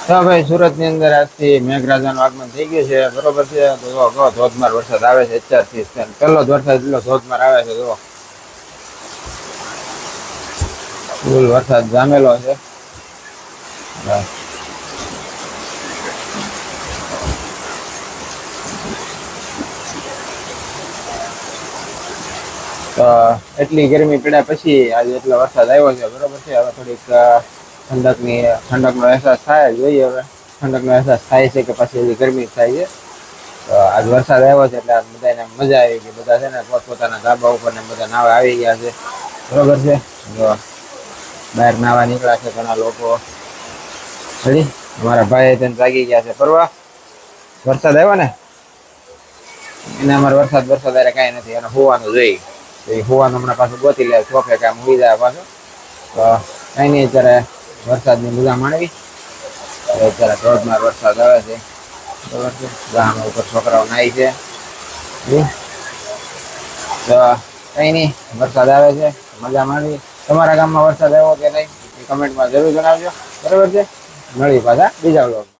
તો ભાઈ સુરત ની અંદર આજથી મેઘરાજાનું આગમન થઈ ગયું છે, બરોબર છે. તો ધોધમાર વરસાદ આવે છે અત્યારથી. પેલો જ વરસાદ એટલો ધોધમાર આવે છે. જો ફૂલ વરસાદ જામેલો છે. તો એટલી ગરમી પડ્યા પછી આજે એટલો વરસાદ આવ્યો છે, બરોબર છે. હવે થોડીક ઠંડકનો અહેસાસ થાય જોઈએ. હવે ઠંડકનો અહેસાસ થાય છે કે પછી એવી ગરમી થાય છે. તો આજ વરસાદ આવ્યો છે એટલે બધાને મજા આવી ગઈ. બધા છે ને પોતપોતાના ધાબા ઉપર ને બધા નાવા આવી ગયા છે, બરોબર છે. જો બહાર નાવા નીકળ્યા છે ઘણા લોકો. અમારા ભાઈ તેને જાગી ગયા છે ફરવા. વરસાદ આવ્યો ને એને અમારે વરસાદ કઈ નથી, એને હોવાનું જોઈ. હોવાનું હમણાં પાછું ગોતી લે સોફે કામ હોઈ જાય પાછું. તો કઈ નઈ, અત્યારે વરસાદની મજા માણવી. અત્યારે ધોધમાર વરસાદ આવે છે, બરોબર છે. ગામ ઉપર છોકરાઓ નાય છે. તો કઈ નઈ, વરસાદ આવે છે, મજા માણવી. તમારા ગામમાં વરસાદ આવ્યો કે નહીં એ કમેન્ટમાં જરૂર જણાવજો, બરોબર છે. મળી પાછા બીજા વ્લોગમાં.